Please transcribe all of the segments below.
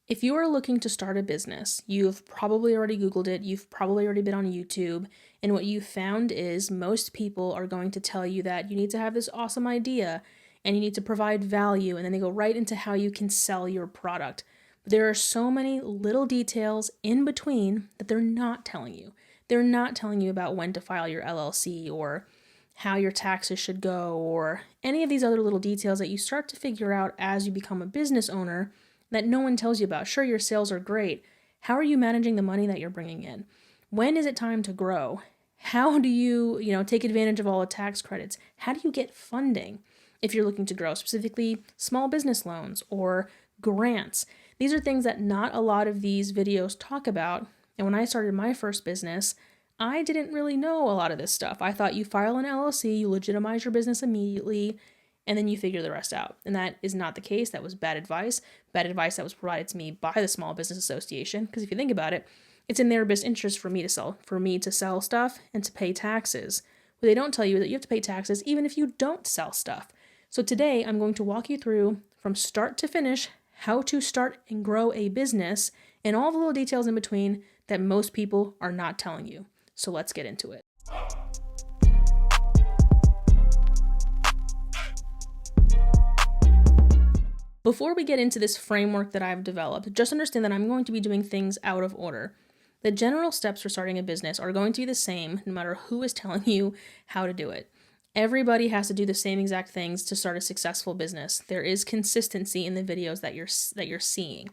If you are looking to start a business, you've probably already Googled it, you've probably already been on YouTube, and what you found is most people are going to tell you that you need to have this awesome idea and you need to provide value, and then they go right into how you can sell your product. But there are so many little details in between that they're not telling you. They're not telling you about when to file your LLC or how your taxes should go or any of these other little details that you start to figure out as you become a business owner that no one tells you about. Sure, your sales are great. How are you managing the money that you're bringing in? When is it time to grow? How do you, take advantage of all the tax credits? How do you get funding if you're looking to grow, specifically small business loans or grants? These are things that not a lot of these videos talk about. And when I started my first business, I didn't really know a lot of this stuff. I thought you file an LLC, you legitimize your business immediately, and then you figure the rest out. And that is not the case. That was bad advice that was provided to me by the Small Business Association. Because if you think about it, it's in their best interest for me to sell stuff and to pay taxes. But they don't tell you that you have to pay taxes even if you don't sell stuff. So today I'm going to walk you through from start to finish how to start and grow a business and all the little details in between that most people are not telling you. So let's get into it. Before we get into this framework that I've developed, just understand that I'm going to be doing things out of order. The general steps for starting a business are going to be the same no matter who is telling you how to do it. Everybody has to do the same exact things to start a successful business. There is consistency in the videos that you're seeing.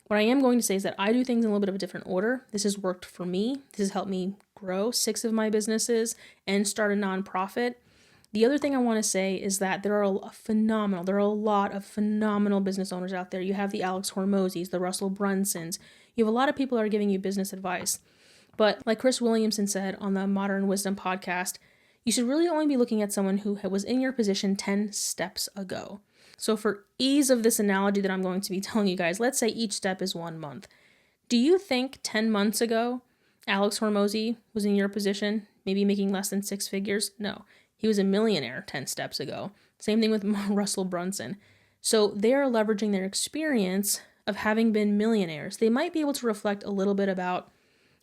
What I am going to say is that I do things in a little bit of a different order. This has worked for me. This has helped me grow 6 of my businesses and start a nonprofit. The other thing I want to say is that there are a lot of phenomenal business owners out there. You have the Alex Hormozis, the Russell Brunsons. You have a lot of people that are giving you business advice. But like Chris Williamson said on the Modern Wisdom podcast, you should really only be looking at someone who was in your position 10 steps ago. So for ease of this analogy that I'm going to be telling you guys, let's say each step is 1 month. Do you think 10 months ago, Alex Hormozi was in your position, maybe making less than 6 figures? No. He was a millionaire 10 steps ago. Same thing with Russell Brunson. So they are leveraging their experience of having been millionaires. They might be able to reflect a little bit about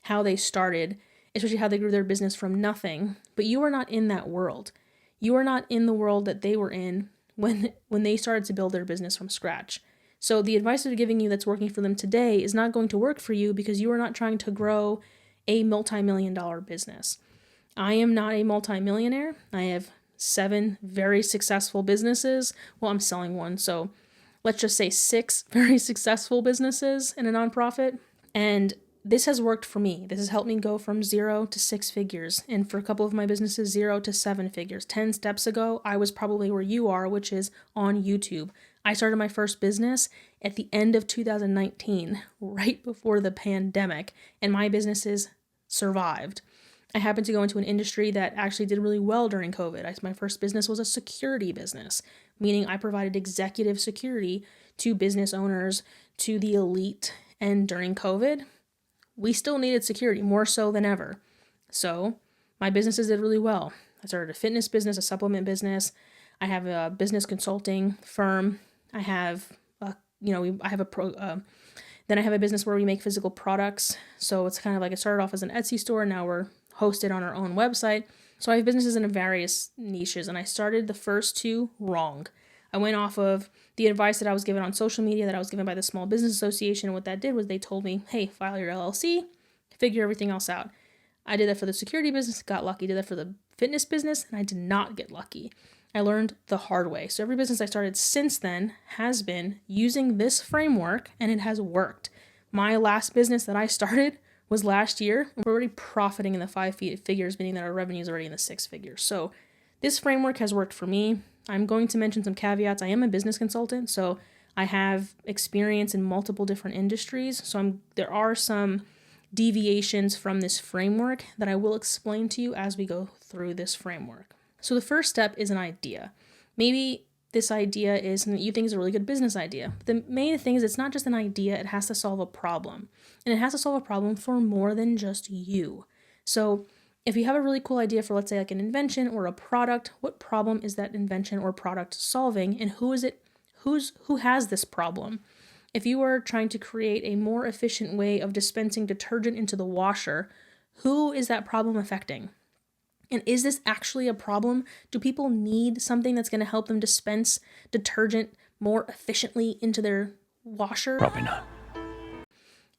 how they started, especially how they grew their business from nothing. But you are not in that world. You are not in the world that they were in when they started to build their business from scratch. So the advice they're giving you that's working for them today is not going to work for you because you are not trying to grow a multi-million-dollar business. I am not a multi-millionaire. I have 7 very successful businesses. Well, I'm selling one, so let's just say 6 very successful businesses in a nonprofit. And this has worked for me. This has helped me go from 0 to 6 figures. And for a couple of my businesses, 0 to 7 figures. 10 steps ago, I was probably where you are, which is on YouTube. I started my first business at the end of 2019, right before the pandemic, and my businesses survived. I happened to go into an industry that actually did really well during COVID. My first business was a security business, meaning I provided executive security to business owners, to the elite. And during COVID, we still needed security more so than ever. So my businesses did really well. I started a fitness business, a supplement business. I have a business consulting firm. I have then I have a business where we make physical products. So it's kind of like it started off as an Etsy store. Now we're hosted on our own website. So I have businesses in various niches, and I started the first 2 wrong. I went off of the advice that I was given on social media, that I was given by the Small Business Association. And what that did was they told me, hey, file your LLC, figure everything else out. I did that for the security business, got lucky. Did that for the fitness business, and I did not get lucky. I learned the hard way. So every business I started since then has been using this framework, and it has worked. My last business that I started was last year, and we're already profiting in the 5 figures, meaning that our revenue is already in the 6 figures. So this framework has worked for me. I'm going to mention some caveats. I am a business consultant, so I have experience in multiple different industries. So there are some deviations from this framework that I will explain to you as we go through this framework. So the first step is an idea. Maybe this idea is something that you think is a really good business idea. The main thing is it's not just an idea, it has to solve a problem. And it has to solve a problem for more than just you. So if you have a really cool idea for, let's say, like an invention or a product, what problem is that invention or product solving, and who has this problem? If you are trying to create a more efficient way of dispensing detergent into the washer, who is that problem affecting? And is this actually a problem? Do people need something that's going to help them dispense detergent more efficiently into their washer? Probably not.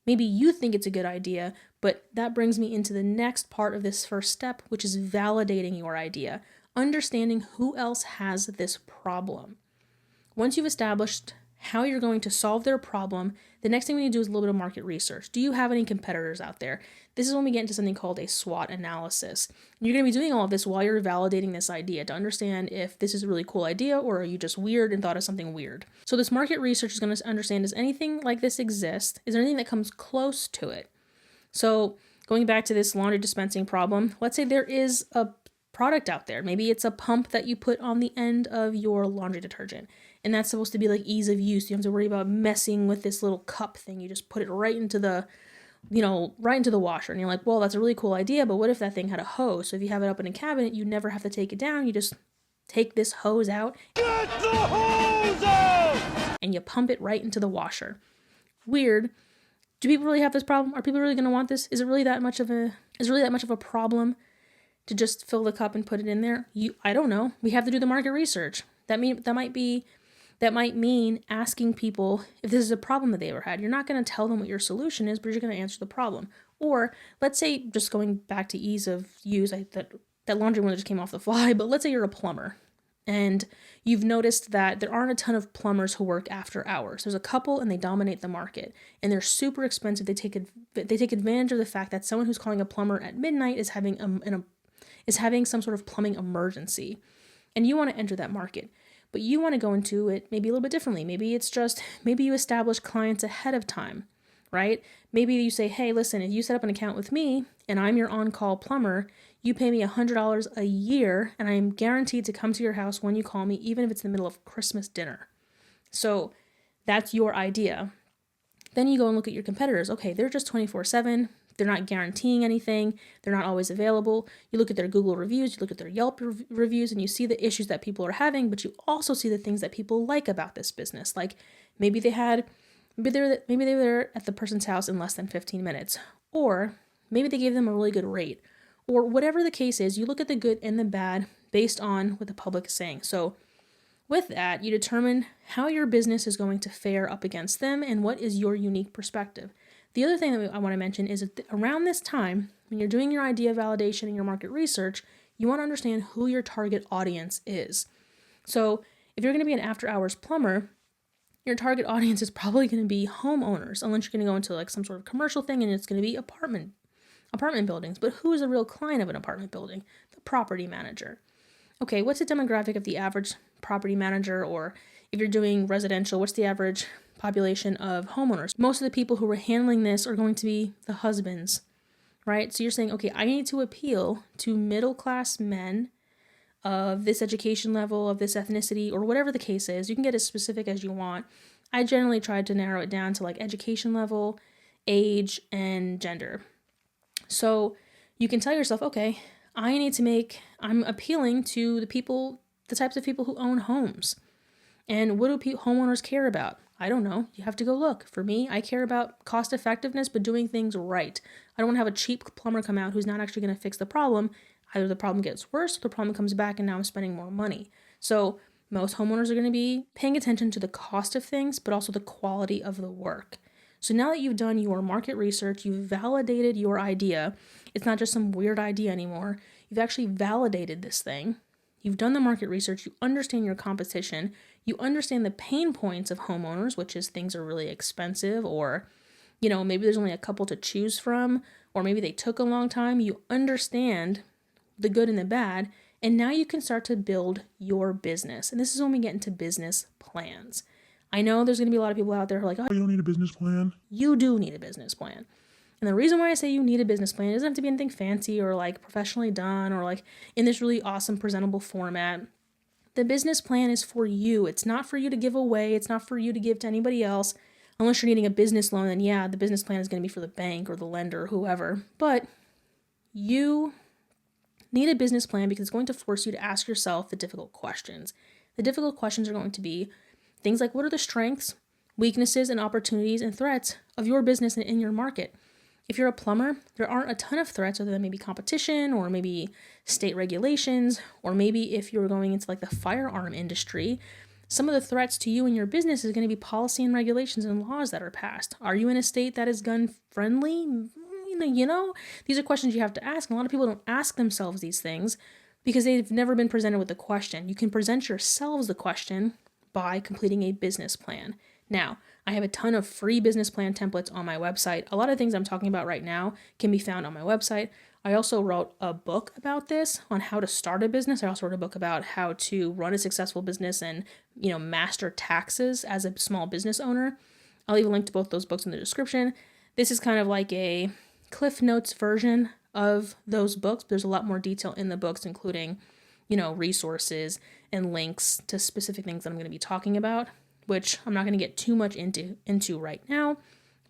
Maybe you think it's a good idea, but that brings me into the next part of this first step, which is validating your idea, understanding who else has this problem. Once you've established how you're going to solve their problem, the next thing we need to do is a little bit of market research. Do you have any competitors out there? This is when we get into something called a SWOT analysis. You're going to be doing all of this while you're validating this idea to understand if this is a really cool idea or are you just weird and thought of something weird. So this market research is going to understand, does anything like this exist? Is there anything that comes close to it? So going back to this laundry dispensing problem, let's say there is a product out there. Maybe it's a pump that you put on the end of your laundry detergent. And that's supposed to be like ease of use. You don't have to worry about messing with this little cup thing. You just put it right into the, right into the washer. And you're like, well, that's a really cool idea, but what if that thing had a hose? So if you have it up in a cabinet, you never have to take it down. You just take this hose out. Get the hose out! And you pump it right into the washer. Weird. Do people really have this problem? Are people really going to want this? Is it really that much of a problem to just fill the cup and put it in there? I don't know. We have to do the market research. That might mean asking people if this is a problem that they ever had. You're not going to tell them what your solution is, but you're going to answer the problem. Or let's say, just going back to ease of use, that laundry one that just came off the fly, but let's say you're a plumber and you've noticed that there aren't a ton of plumbers who work after hours. There's a couple and they dominate the market and they're super expensive. They take advantage of the fact that someone who's calling a plumber at midnight is having some sort of plumbing emergency, and you want to enter that market. But you want to go into it maybe a little bit differently. Maybe you establish clients ahead of time, right? Maybe you say, hey, listen, if you set up an account with me and I'm your on-call plumber, you pay me $100 a year and I am guaranteed to come to your house when you call me, even if it's in the middle of Christmas dinner. So that's your idea. Then you go and look at your competitors. Okay, they're just 24/7. They're not guaranteeing anything. They're not always available. You look at their Google reviews, you look at their Yelp reviews, and you see the issues that people are having, but you also see the things that people like about this business. Like maybe they were there at the person's house in less than 15 minutes, or maybe they gave them a really good rate, or whatever the case is. You look at the good and the bad based on what the public is saying. So with that, you determine how your business is going to fare up against them and what is your unique perspective. The other thing that I want to mention is that around this time, when you're doing your idea validation and your market research, you want to understand who your target audience is. So if you're going to be an after-hours plumber, your target audience is probably going to be homeowners, unless you're going to go into like some sort of commercial thing and it's going to be apartment buildings. But who is a real client of an apartment building? The property manager. Okay, what's the demographic of the average property manager? Or if you're doing residential, what's the average population of homeowners? Most of the people who are handling this are going to be the husbands, right? So you're saying, okay, I need to appeal to middle-class men of this education level, of this ethnicity, or whatever the case is. You can get as specific as you want. I generally tried to narrow it down to like education level, age, and gender. So you can tell yourself, okay, I'm appealing to the types of people who own homes. And what do homeowners care about? I don't know. You have to go look. For me, I care about cost effectiveness, but doing things right. I don't want to have a cheap plumber come out who's not actually going to fix the problem. Either the problem gets worse, or the problem comes back and now I'm spending more money. So most homeowners are going to be paying attention to the cost of things, but also the quality of the work. So now that you've done your market research, you've validated your idea. It's not just some weird idea anymore. You've actually validated this thing. You've done the market research. You understand your competition. You understand the pain points of homeowners, which is things are really expensive, or, maybe there's only a couple to choose from, or maybe they took a long time. You understand the good and the bad, and now you can start to build your business. And this is when we get into business plans. I know there's going to be a lot of people out there who are like, oh, You don't need a business plan. You do need a business plan. And the reason why I say you need a business plan, it doesn't have to be anything fancy or like professionally done or like in this really awesome presentable format. The business plan is for you. It's not for you to give away. It's not for you to give to anybody else. Unless you're needing a business loan, then yeah, the business plan is going to be for the bank or the lender or whoever. But you need a business plan because it's going to force you to ask yourself the difficult questions. The difficult questions are going to be things like, what are the strengths? weaknesses and opportunities and threats of your business and in your market. If you're a plumber, there aren't a ton of threats other than maybe competition or maybe state regulations, or maybe if you're going into like the firearm industry, some of the threats to you and your business is going to be policy and regulations and laws that are passed. Are you in a state that is gun friendly? These are questions you have to ask. And a lot of people don't ask themselves these things because they've never been presented with the question. You can present yourselves the question by completing a business plan. Now, I have a ton of free business plan templates on my website. A lot of things I'm talking about right now can be found on my website. I also wrote a book about this on how to start a business. I also wrote a book about how to run a successful business and, master taxes as a small business owner. I'll leave a link to both those books in the description. This is kind of like a Cliff Notes version of those books. There's a lot more detail in the books, including, resources and links to specific things that I'm going to be talking about, which I'm not going to get too much into right now.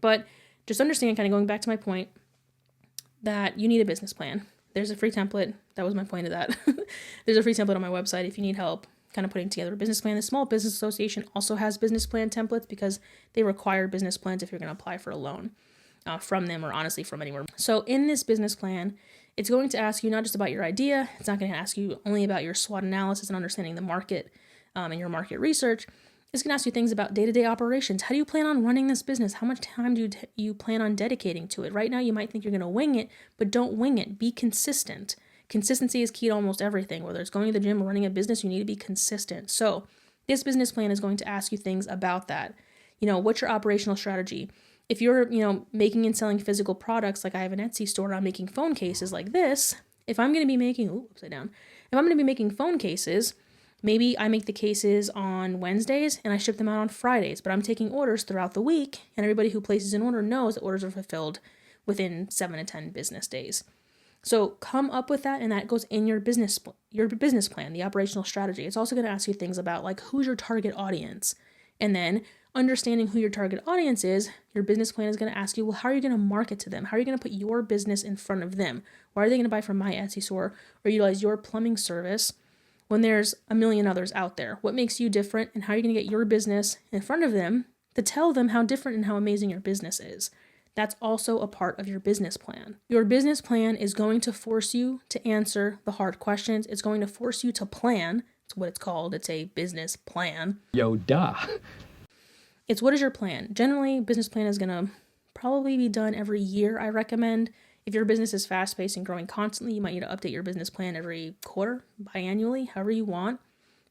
But just understand, kind of going back to my point, that you need a business plan. There's a free template. That was my point of that. There's a free template on my website if you need help kind of putting together a business plan. The Small Business Association also has business plan templates because they require business plans if you're going to apply for a loan from them, or honestly from anywhere. So in this business plan, it's going to ask you not just about your idea. It's not going to ask you only about your SWOT analysis and understanding the market and your market research. It's going to ask you things about day-to-day operations. How do you plan on running this business? How much time do you plan on dedicating to it? Right now, you might think you're going to wing it, but don't wing it. Be consistent. Consistency is key to almost everything. Whether it's going to the gym or running a business, you need to be consistent. So this business plan is going to ask you things about that. What's your operational strategy? If you're, making and selling physical products, like I have an Etsy store, I'm making phone cases like this. If I'm going to be making, if I'm going to be making phone cases, maybe I make the cases on Wednesdays and I ship them out on Fridays, but I'm taking orders throughout the week, and everybody who places an order knows that orders are fulfilled within 7 to 10 business days. So come up with that, and that goes in your business plan, the operational strategy. It's also going to ask you things about like who's your target audience, and then understanding who your target audience is. Your business plan is going to ask you, well, how are you going to market to them? How are you going to put your business in front of them? Why are they going to buy from my Etsy store or utilize your plumbing service when there's a million others out there? What makes you different, and how are you going to get your business in front of them to tell them how different and how amazing your business is? That's also a part of your business plan. Your business plan is going to force you to answer the hard questions. It's going to force you to plan. It's what it's called. It's a business plan. Yo, duh. It's what is your plan? Generally, business plan is going to probably be done every year, I recommend. If your business is fast-paced and growing constantly, you might need to update your business plan every quarter, biannually, however you want.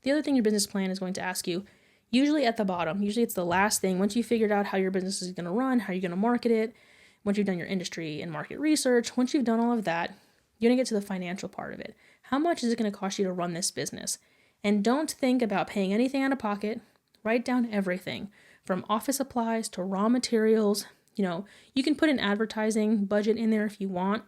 The other thing your business plan is going to ask you, usually at the bottom, usually it's the last thing, once you've figured out how your business is going to run, how you're going to market it, once you've done your industry and market research, once you've done all of that, you're going to get to the financial part of it. How much is it going to cost you to run this business? And don't think about paying anything out of pocket. Write down everything, from office supplies to raw materials. You can put an advertising budget in there if you want.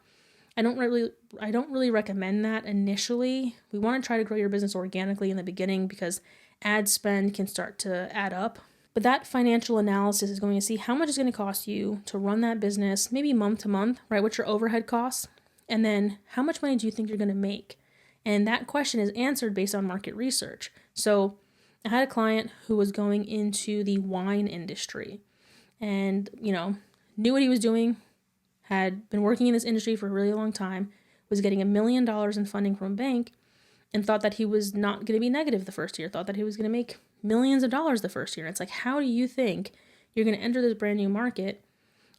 I don't really recommend that initially. We want to try to grow your business organically in the beginning because ad spend can start to add up. But that financial analysis is going to see how much it's going to cost you to run that business, maybe month to month, right? What's your overhead costs? And then how much money do you think you're going to make? And that question is answered based on market research. So I had a client who was going into the wine industry and, knew what he was doing, had been working in this industry for a really long time, was getting $1 million in funding from a bank, and thought that he was not going to be negative the first year, thought that he was going to make millions of dollars the first year. And it's like, how do you think you're going to enter this brand new market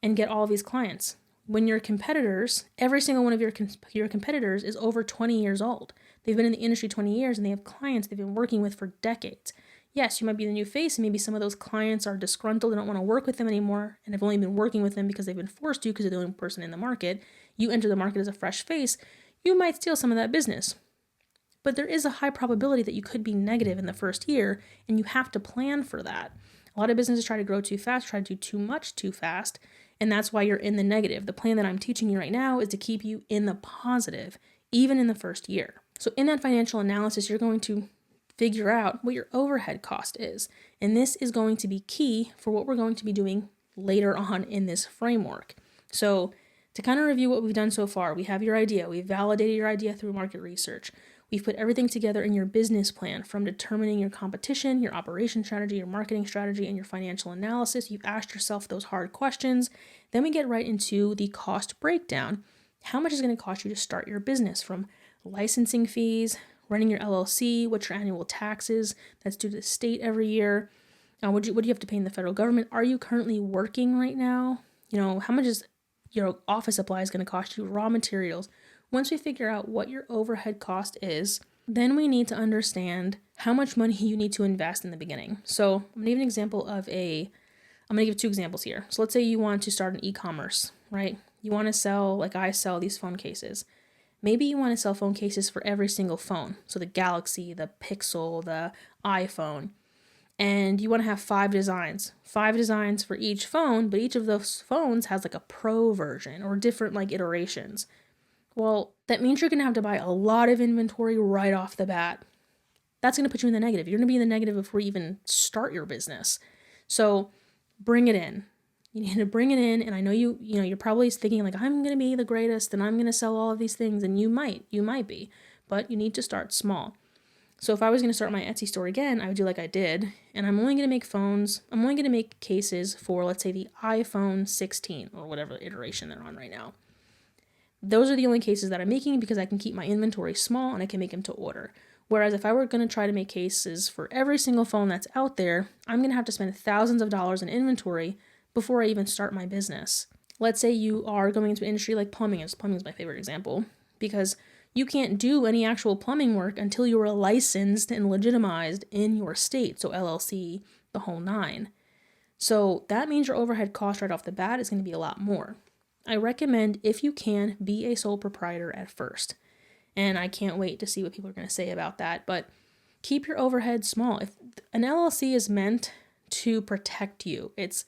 and get all of these clients when your competitors, every single one of your competitors is over 20 years old? They've been in the industry 20 years and they have clients they've been working with for decades. Yes, you might be the new face, and maybe some of those clients are disgruntled and don't want to work with them anymore and have only been working with them because they've been forced to because they're the only person in the market. You enter the market as a fresh face, you might steal some of that business. But there is a high probability that you could be negative in the first year, and you have to plan for that. A lot of businesses try to grow too fast, try to do too much too fast, and that's why you're in the negative. The plan that I'm teaching you right now is to keep you in the positive, even in the first year. So in that financial analysis, you're going to figure out what your overhead cost is. And this is going to be key for what we're going to be doing later on in this framework. So to kind of review what we've done so far, we have your idea. We've validated your idea through market research. We've put everything together in your business plan, from determining your competition, your operation strategy, your marketing strategy, and your financial analysis. You've asked yourself those hard questions. Then we get right into the cost breakdown. How much is it going to cost you to start your business, from licensing fees, running your LLC, what's your annual taxes that's due to the state every year, what do you have to pay in the federal government? Are you currently working right now? How much is your office supplies going to cost you, raw materials? Once we figure out what your overhead cost is, then we need to understand how much money you need to invest in the beginning. So I'm going to give an example I'm going to give 2 examples here. So let's say you want to start an e-commerce, right? You want to sell, like I sell these phone cases. Maybe you want to sell phone cases for every single phone. So the Galaxy, the Pixel, the iPhone. And you want to have 5 designs for each phone, but each of those phones has like a pro version or different like iterations. Well, that means you're going to have to buy a lot of inventory right off the bat. That's going to put you in the negative. You're going to be in the negative before you even start your business. So bring it in. You need to bring it in. And I know you're probably thinking like, I'm going to be the greatest and I'm going to sell all of these things. And you might be, but you need to start small. So if I was going to start my Etsy store again, I would do like I did, and I'm only going to make phones. I'm only going to make cases for, let's say, the iPhone 16 or whatever iteration they're on right now. Those are the only cases that I'm making because I can keep my inventory small and I can make them to order. Whereas if I were going to try to make cases for every single phone that's out there, I'm going to have to spend thousands of dollars in inventory before I even start my business. Let's say you are going into an industry like plumbing. Plumbing is my favorite example because you can't do any actual plumbing work until you are licensed and legitimized in your state. So LLC, the whole 9. So that means your overhead cost right off the bat is going to be a lot more. I recommend, if you can, be a sole proprietor at first. And I can't wait to see what people are going to say about that. But keep your overhead small. If an LLC is meant to protect you, it's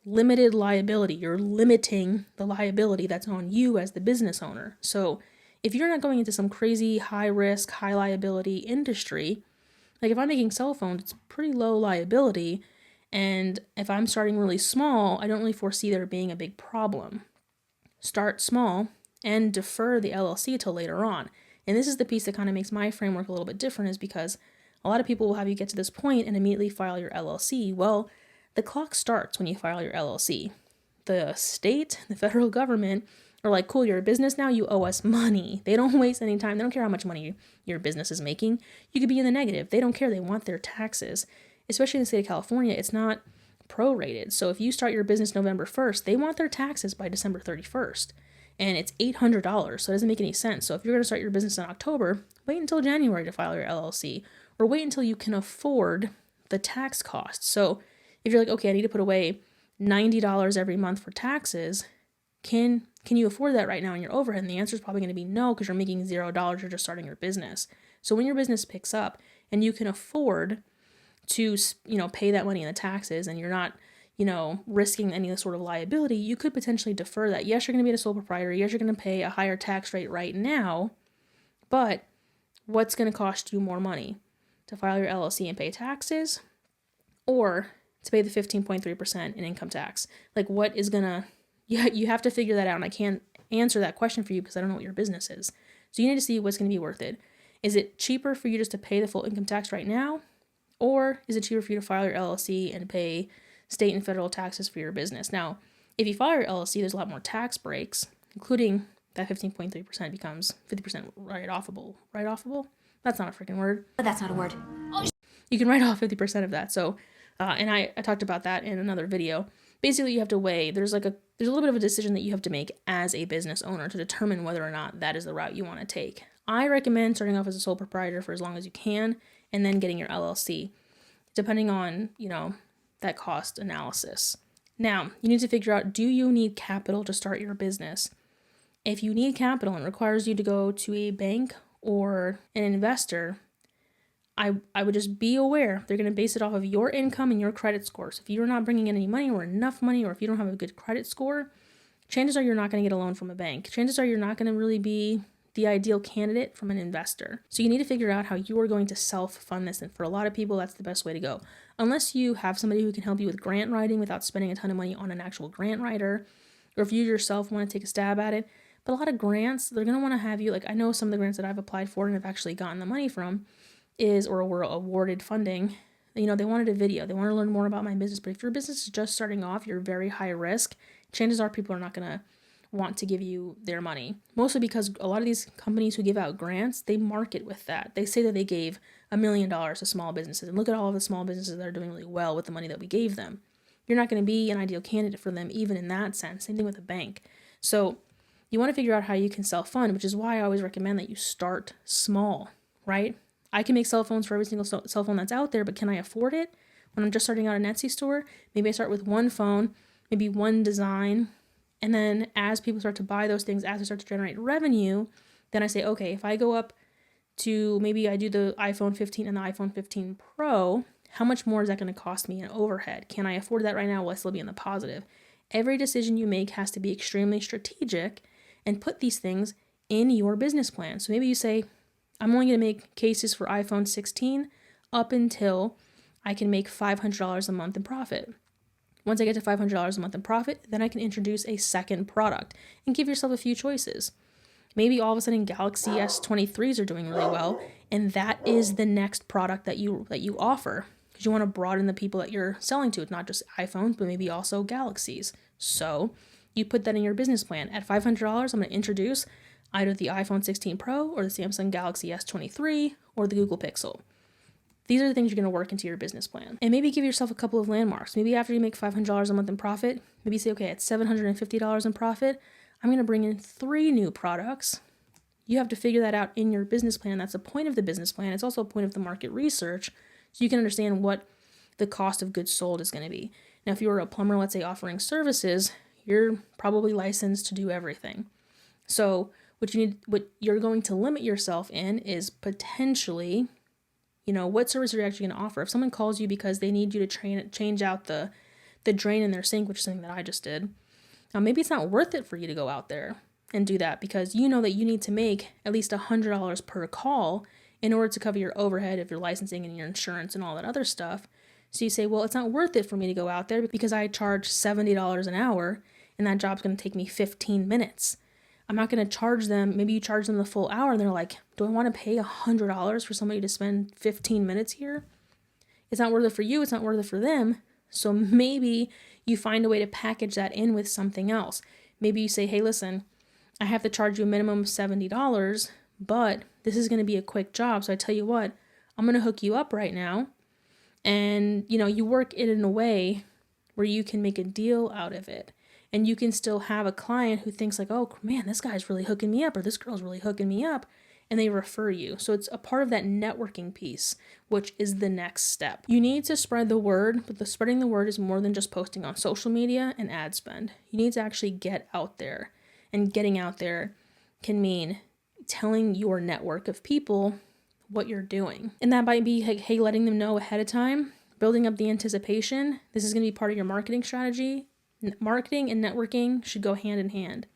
limited liability. You're limiting the liability that's on you as the business owner. So if you're not going into some crazy high risk, high liability industry, like if I'm making cell phones, it's pretty low liability. And if I'm starting really small, I don't really foresee there being a big problem. Start small and defer the LLC till later on. And this is the piece that kind of makes my framework a little bit different, is because a lot of people will have you get to this point and immediately file your LLC. Well, the clock starts when you file your LLC. The state, the federal government are like, cool, you're a business now, you owe us money. They don't waste any time. They don't care how much money your business is making. You could be in the negative. They don't care. They want their taxes. Especially in the state of California, it's not prorated. So if you start your business November 1st, they want their taxes by December 31st. And it's $800, so it doesn't make any sense. So if you're going to start your business in October, wait until January to file your LLC, or wait until you can afford the tax costs. So if you're like, okay, I need to put away $90 every month for taxes, can you afford that right now in your overhead? And the answer is probably going to be no, because you're making $0. You're just starting your business. So when your business picks up and you can afford to, pay that money in the taxes, and you're not, risking any sort of liability, you could potentially defer that. Yes, you're going to be a sole proprietor. Yes, you're going to pay a higher tax rate right now, but what's going to cost you more money? To file your LLC and pay taxes, or to pay the 15.3% in income tax? Like, what is going to... You have to figure that out, and I can't answer that question for you because I don't know what your business is. So you need to see what's going to be worth it. Is it cheaper for you just to pay the full income tax right now? Or is it cheaper for you to file your LLC and pay state and federal taxes for your business? Now, if you file your LLC, there's a lot more tax breaks, including that 15.3% becomes 50% write-offable. Write-offable? That's not a freaking word. But that's not a word. You can write off 50% of that. So, and I talked about that in another video. Basically, you have to weigh, there's a little bit of a decision that you have to make as a business owner to determine whether or not that is the route you want to take. I recommend starting off as a sole proprietor for as long as you can, and then getting your LLC, depending on, that cost analysis. Now, you need to figure out, do you need capital to start your business? If you need capital and it requires you to go to a bank or an investor, I would just be aware they're going to base it off of your income and your credit score. So if you're not bringing in any money or enough money, or if you don't have a good credit score, chances are you're not going to get a loan from a bank. Chances are you're not going to really be the ideal candidate from an investor. So you need to figure out how you are going to self-fund this. And for a lot of people, that's the best way to go. Unless you have somebody who can help you with grant writing without spending a ton of money on an actual grant writer, or if you yourself want to take a stab at it. But a lot of grants, they're going to want to have you, like I know some of the grants that I've applied for and have actually gotten the money from or were awarded funding. They wanted a video. They want to learn more about my business. But if your business is just starting off, you're very high risk. Chances are people are not going to want to give you their money. Mostly because a lot of these companies who give out grants, they market with that. They say that they gave $1 million to small businesses. And look at all of the small businesses that are doing really well with the money that we gave them. You're not going to be an ideal candidate for them, even in that sense. Same thing with a bank. So you want to figure out how you can self-fund, which is why I always recommend that you start small, right? I can make cell phones for every single cell phone that's out there, but can I afford it? When I'm just starting out an Etsy store, maybe I start with one phone, maybe one design, and then as people start to buy those things, as they start to generate revenue, then I say, okay, if I go up to maybe I do the iPhone 15 and the iPhone 15 Pro, how much more is that going to cost me in overhead? Can I afford that right now? Will I still be in the positive? Every decision you make has to be extremely strategic and put these things in your business plan. So maybe you say, I'm only going to make cases for iPhone 16 up until I can make $500 a month in profit. Once I get to $500 a month in profit, then I can introduce a second product and give yourself a few choices. Maybe all of a sudden Galaxy S23s are doing really well, and that is the next product that you offer, because you want to broaden the people that you're selling to. It's not just iPhones, but maybe also Galaxies. So you put that in your business plan. At $500, I'm going to introduce either the iPhone 16 Pro or the Samsung Galaxy S23 or the Google Pixel. These are the things you're going to work into your business plan. And maybe give yourself a couple of landmarks. Maybe after you make $500 a month in profit, maybe say, okay, at $750 in profit, I'm going to bring in 3 new products. You have to figure that out in your business plan. That's the point of the business plan. It's also a point of the market research, so you can understand what the cost of goods sold is going to be. Now, if you were a plumber, let's say offering services, you're probably licensed to do everything. So what you're going to limit yourself in is potentially, what service are you actually going to offer? If someone calls you because they need you to change out the drain in their sink, which is something that I just did, now maybe it's not worth it for you to go out there and do that, because you know that you need to make at least $100 per call in order to cover your overhead of your licensing and your insurance and all that other stuff. So you say, well, it's not worth it for me to go out there because I charge $70 an hour and that job's going to take me 15 minutes. I'm not going to charge them. Maybe you charge them the full hour and they're like, do I want to pay $100 for somebody to spend 15 minutes here? It's not worth it for you. It's not worth it for them. So maybe you find a way to package that in with something else. Maybe you say, hey, listen, I have to charge you a minimum of $70, but this is going to be a quick job. So I tell you what, I'm going to hook you up right now. And, you work it in a way where you can make a deal out of it. And you can still have a client who thinks like, oh man, this guy's really hooking me up, or this girl's really hooking me up, and they refer you. So it's a part of that networking piece, which is the next step. You need to spread the word, but spreading the word is more than just posting on social media and ad spend. You need to actually get out there, and getting out there can mean telling your network of people what you're doing. And that might be, hey, letting them know ahead of time, building up the anticipation. This is going to be part of your marketing strategy. Marketing and networking should go hand in hand.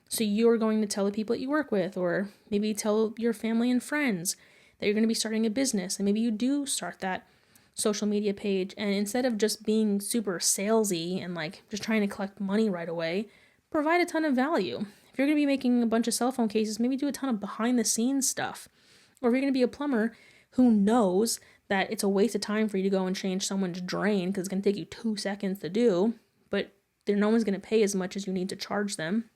So you're going to tell the people that you work with, or maybe tell your family and friends that you're going to be starting a business, and maybe you do start that social media page, and instead of just being super salesy and like just trying to collect money right away, provide a ton of value. If you're going to be making a bunch of cell phone cases, maybe do a ton of behind the scenes stuff. Or if you're going to be a plumber who knows that it's a waste of time for you to go and change someone's drain because it's going to take you 2 seconds to do, but no one's going to pay as much as you need to charge them.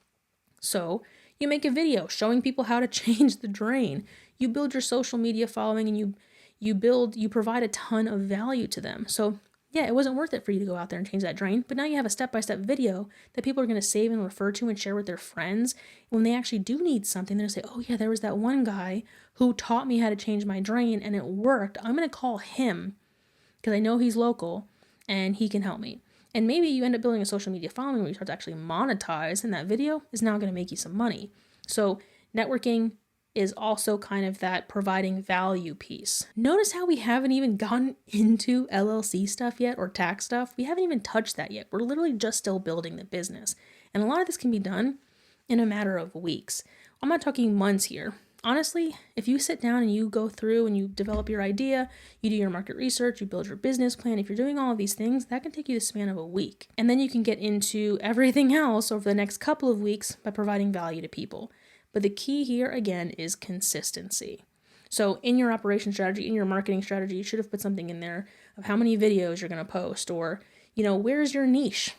So you make a video showing people how to change the drain. You build your social media following, and you provide a ton of value to them. So yeah, it wasn't worth it for you to go out there and change that drain, but now you have a step-by-step video that people are going to save and refer to and share with their friends. When they actually do need something, they're going to say, oh yeah, there was that one guy who taught me how to change my drain and it worked. I'm going to call him because I know he's local and he can help me. And maybe you end up building a social media following where you start to actually monetize, and that video is now going to make you some money. So networking is also kind of that providing value piece. Notice how we haven't even gotten into LLC stuff yet, or tax stuff. We haven't even touched that yet. We're literally just still building the business. And a lot of this can be done in a matter of weeks. I'm not talking months here. honestly, if you sit down and you go through and you develop your idea, you do your market research, you build your business plan, if you're doing all of these things, that can take you the span of a week. And then you can get into everything else over the next couple of weeks by providing value to people. But the key here, again, is consistency. So in your operation strategy, in your marketing strategy, you should have put something in there of how many videos you're going to post, or, where's your niche?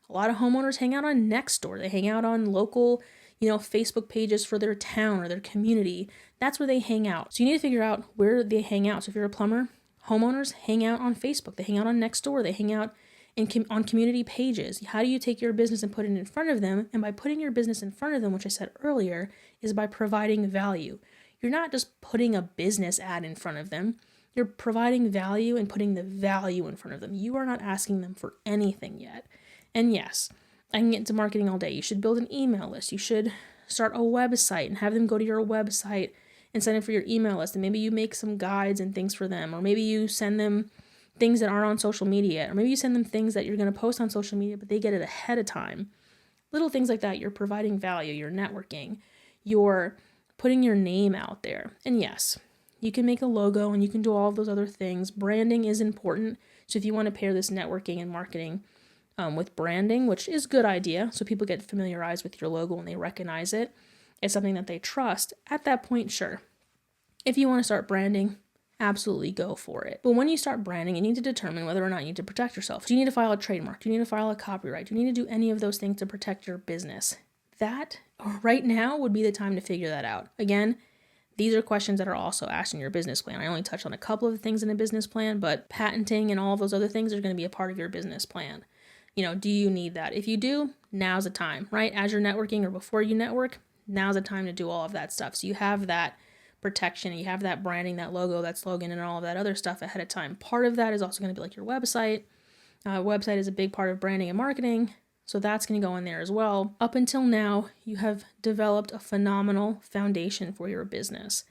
A lot of homeowners hang out on Nextdoor. They hang out on local, Facebook pages for their town or their community. That's where they hang out. So you need to figure out where they hang out. So if you're a plumber, homeowners hang out on Facebook. They hang out on Nextdoor. They hang out on community pages. How do you take your business and put it in front of them? And by putting your business in front of them, which I said earlier, is by providing value. You're not just putting a business ad in front of them. You're providing value and putting the value in front of them. You are not asking them for anything yet. And yes, I can get into marketing all day. You should build an email list. You should start a website and have them go to your website and sign up for your email list. And maybe you make some guides and things for them. Or maybe you send them things that aren't on social media. Or maybe you send them things that you're going to post on social media, but they get it ahead of time. Little things like that. You're providing value. You're networking. You're putting your name out there. And yes, you can make a logo and you can do all of those other things. Branding is important. So if you want to pair this networking and marketing with branding, which is a good idea, so people get familiarized with your logo and they recognize it, it's something that they trust. At that point, sure. If you want to start branding, absolutely go for it. But when you start branding, you need to determine whether or not you need to protect yourself. Do you need to file a trademark? Do you need to file a copyright? Do you need to do any of those things to protect your business? That, right now, would be the time to figure that out. Again, these are questions that are also asked in your business plan. I only touched on a couple of things in a business plan, but patenting and all of those other things are going to be a part of your business plan. Do you need that? If you do, now's the time, right? As you're networking or before you network, now's the time to do all of that stuff. So you have that protection, you have that branding, that logo, that slogan, and all of that other stuff ahead of time. Part of that is also going to be like your website. Website is a big part of branding and marketing, so that's going to go in there as well. Up until now, you have developed a phenomenal foundation for your business.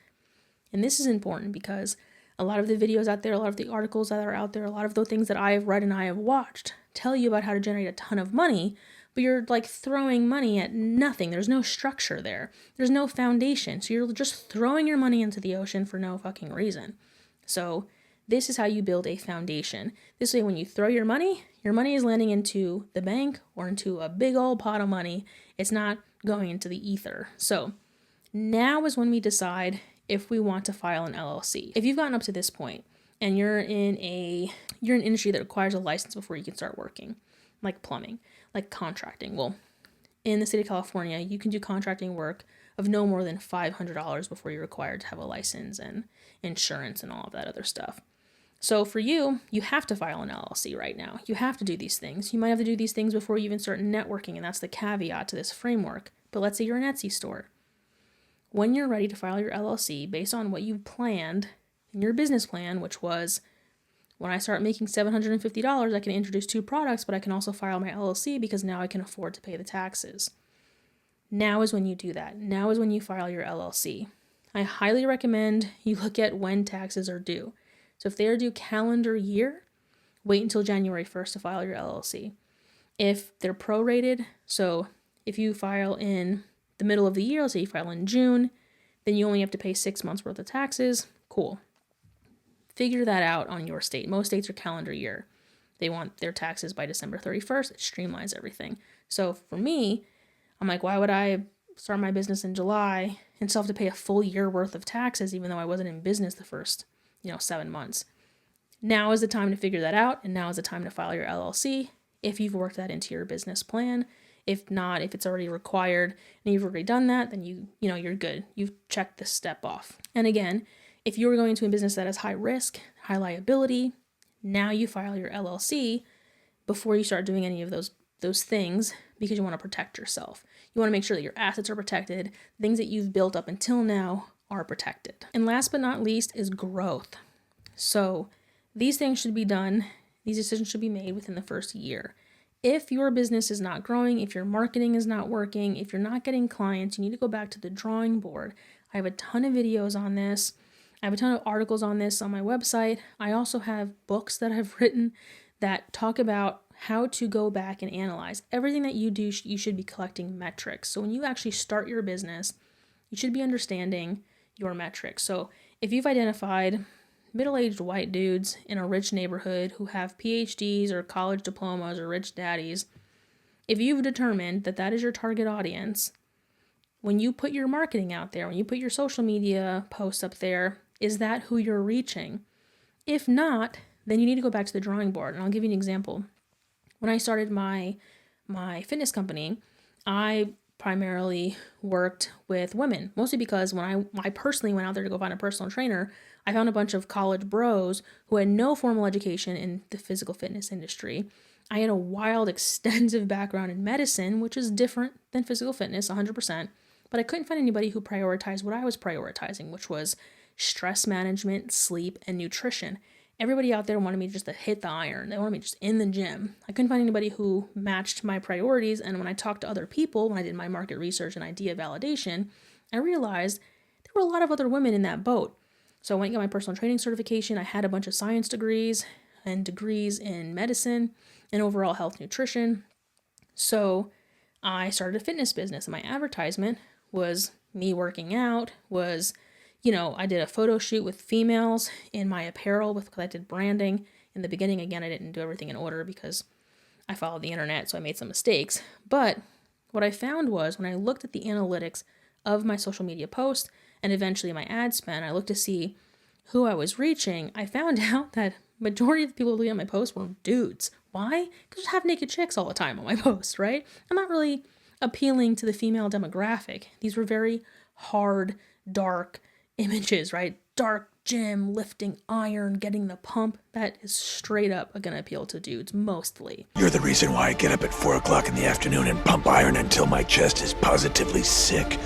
And this is important because a lot of the videos out there, a lot of the articles that are out there, a lot of the things that I have read and I have watched tell you about how to generate a ton of money, but you're like throwing money at nothing. There's no structure there. There's no foundation. So you're just throwing your money into the ocean for no fucking reason. So this is how you build a foundation. This way, when you throw your money is landing into the bank or into a big old pot of money. It's not going into the ether. So now is when we decide if we want to file an LLC. If you've gotten up to this point and you're in an industry that requires a license before you can start working, like plumbing, like contracting. Well, in the state of California, you can do contracting work of no more than $500 before you're required to have a license and insurance and all of that other stuff. So for you, you have to file an LLC right now. You have to do these things. You might have to do these things before you even start networking, and that's the caveat to this framework. But let's say you're an Etsy store. When you're ready to file your LLC, based on what you've planned in your business plan, which was, when I start making $750, I can introduce 2 products, but I can also file my LLC because now I can afford to pay the taxes. Now is when you do that. Now is when you file your LLC. I highly recommend you look at when taxes are due. So if they are due calendar year, wait until January 1st to file your LLC. If they're prorated, so if you file in the middle of the year, let's say you file in June, then you only have to pay 6 months worth of taxes. Cool. Figure that out on your state. Most states are calendar year. They want their taxes by December 31st. It streamlines everything. So for me, I'm like, why would I start my business in July and still have to pay a full year worth of taxes, even though I wasn't in business the first, 7 months? Now is the time to figure that out, and now is the time to file your LLC if you've worked that into your business plan. If not, if it's already required and you've already done that, then you're good. You've checked this step off. And again, if you're going into a business that has high risk, high liability, now you file your LLC before you start doing any of those things because you want to protect yourself. You want to make sure that your assets are protected, things that you've built up until now are protected. And last but not least is growth. So these things should be done, these decisions should be made within the first year. If your business is not growing, if your marketing is not working, if you're not getting clients, you need to go back to the drawing board. I have a ton of videos on this. I have a ton of articles on this on my website. I also have books that I've written that talk about how to go back and analyze. Everything that you do, you should be collecting metrics. So when you actually start your business You should be understanding your metrics. So if you've identified middle-aged white dudes in a rich neighborhood who have PhDs or college diplomas or rich daddies, if you've determined that that is your target audience, when you put your marketing out there, when you put your social media posts up there, is that who you're reaching? If not, then you need to go back to the drawing board. And I'll give you an example. When I started my fitness company, I primarily worked with women, mostly because when I personally went out there to go find a personal trainer, I found a bunch of college bros who had no formal education in the physical fitness industry. I had a wild, extensive background in medicine, which is different than physical fitness, 100%, but I couldn't find anybody who prioritized what I was prioritizing, which was stress management, sleep, and nutrition. Everybody out there wanted me just to hit the iron. They wanted me just in the gym. I couldn't find anybody who matched my priorities. And when I talked to other people, when I did my market research and idea validation, I realized there were a lot of other women in that boat. So when I got my personal training certification, I had a bunch of science degrees and degrees in medicine and overall health nutrition. So I started a fitness business, and my advertisement was me working out, I did a photo shoot with females in my apparel because I did branding. In the beginning, again, I didn't do everything in order because I followed the internet, so I made some mistakes. But what I found was when I looked at the analytics of my social media posts and eventually my ad spend, I looked to see who I was reaching. I found out that majority of the people who look at my posts were dudes. Why? Because I have naked chicks all the time on my posts, right? I'm not really appealing to the female demographic. These were very hard, dark images, right? Dark gym, lifting iron, getting the pump. That is straight up going to appeal to dudes mostly. You're the reason why I get up at 4 o'clock in the afternoon and pump iron until my chest is positively sick.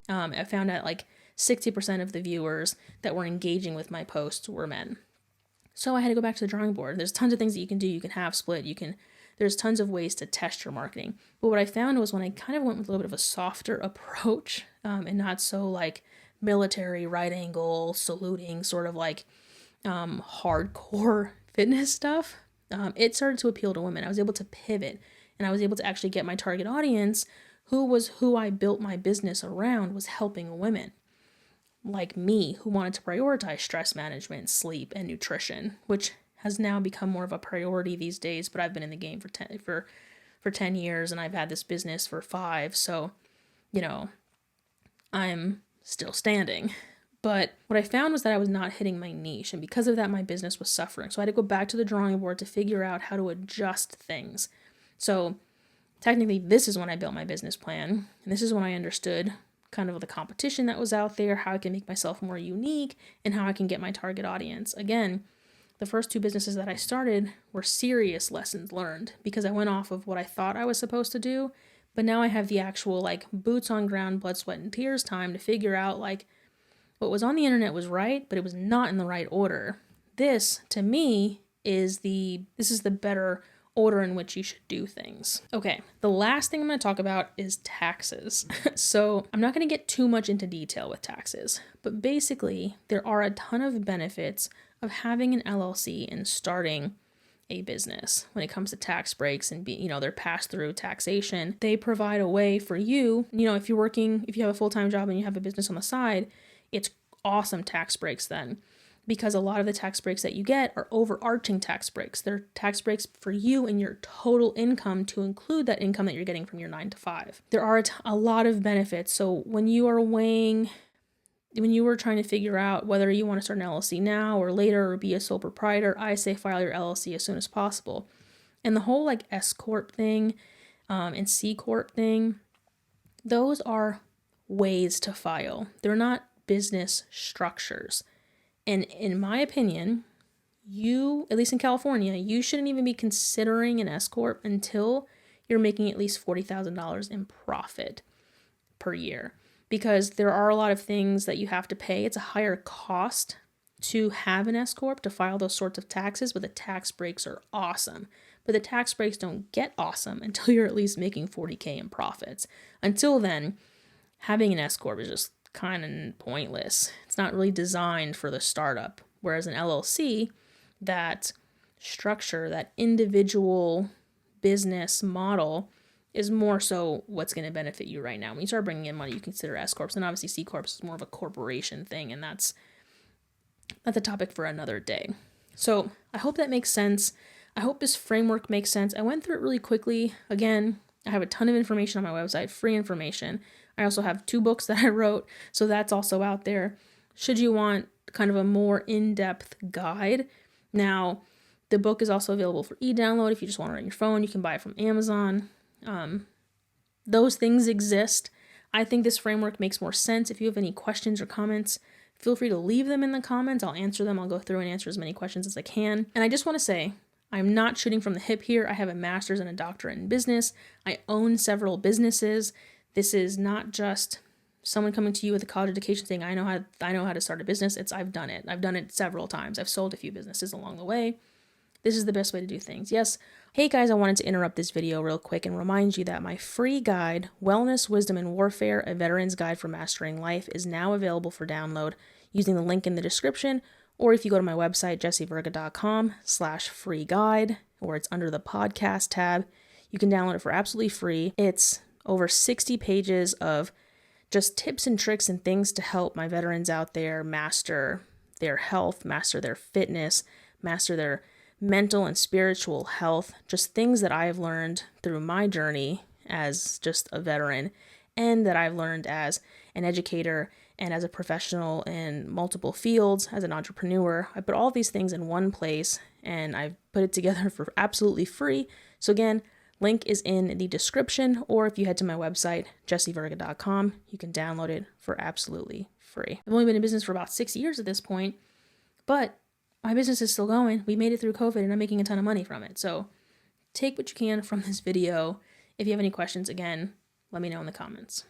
I found out like 60% of the viewers that were engaging with my posts were men. So I had to go back to the drawing board. There's tons of things that you can do. You can half split. There's tons of ways to test your marketing. But what I found was when I kind of went with a little bit of a softer approach and not so like military right angle saluting sort of like hardcore fitness stuff, it started to appeal to women. I was able to pivot, and I was able to actually get my target audience, who I built my business around, was helping women like me who wanted to prioritize stress management, sleep, and nutrition, which has now become more of a priority these days. But I've been in the game for 10 years, and I've had this business for 5, so I'm still standing. But what I found was that I was not hitting my niche, and because of that, my business was suffering. So I had to go back to the drawing board to figure out how to adjust things. So technically, this is when I built my business plan, and this is when I understood kind of the competition that was out there, how I can make myself more unique, and how I can get my target audience. Again, the first 2 businesses that I started were serious lessons learned because I went off of what I thought I was supposed to do. But now I have the actual like boots on ground, blood, sweat, and tears time to figure out like what was on the internet was right, but it was not in the right order. This, to me, is the better order in which you should do things. Okay, the last thing I'm going to talk about is taxes. So I'm not going to get too much into detail with taxes, but basically there are a ton of benefits of having an LLC and starting a business when it comes to tax breaks and their pass-through taxation. They provide a way for you, if you have a full-time job and you have a business on the side, it's awesome tax breaks then, because a lot of the tax breaks that you get are overarching tax breaks. They're tax breaks for you and your total income to include that income that you're getting from your 9 to 5. There are a lot of benefits. So when you were trying to figure out whether you want to start an LLC now or later or be a sole proprietor, I say file your LLC as soon as possible. And the whole like S Corp thing and C Corp thing, those are ways to file. They're not business structures. And in my opinion, at least in California, you shouldn't even be considering an S Corp until you're making at least $40,000 in profit per year. Because there are a lot of things that you have to pay. It's a higher cost to have an S Corp to file those sorts of taxes, but the tax breaks are awesome. But the tax breaks don't get awesome until you're at least making $40K in profits. Until then, having an S Corp is just kind of pointless. It's not really designed for the startup. Whereas an LLC, that structure, that individual business model is more so what's going to benefit you right now. When you start bringing in money, you consider S corps, and obviously C corps is more of a corporation thing, and that's a topic for another day. So I hope that makes sense. I hope this framework makes sense. I went through it really quickly. Again, I have a ton of information on my website, free information. I also have 2 books that I wrote, so that's also out there. Should you want kind of a more in-depth guide. Now, the book is also available for e-download. If you just want it on your phone, you can buy it from Amazon. Those things exist. I think this framework makes more sense. If you have any questions or comments, feel free to leave them in the comments. I'll answer them. I'll go through and answer as many questions as I can. And I just want to say, I'm not shooting from the hip here. I have a master's and a doctorate in business. I own several businesses. This is not just someone coming to you with a college education saying, I know how to start a business. I've done it. I've done it several times. I've sold a few businesses along the way. This is the best way to do things. Yes. Hey guys, I wanted to interrupt this video real quick and remind you that my free guide, Wellness, Wisdom, and Warfare, A Veteran's Guide for Mastering Life, is now available for download using the link in the description, or if you go to my website, jessieverga.com/free guide, or it's under the podcast tab, you can download it for absolutely free. It's over 60 pages of just tips and tricks and things to help my veterans out there master their health, master their fitness, master their mental and spiritual health, just things that I've learned through my journey as just a veteran and that I've learned as an educator and as a professional in multiple fields, as an entrepreneur. I put all these things in one place and I've put it together for absolutely free. So again, link is in the description, or if you head to my website, jessieverga.com, you can download it for absolutely free. I've only been in business for about 6 years at this point, but my business is still going. We made it through COVID and I'm making a ton of money from it. So take what you can from this video. If you have any questions, again, let me know in the comments.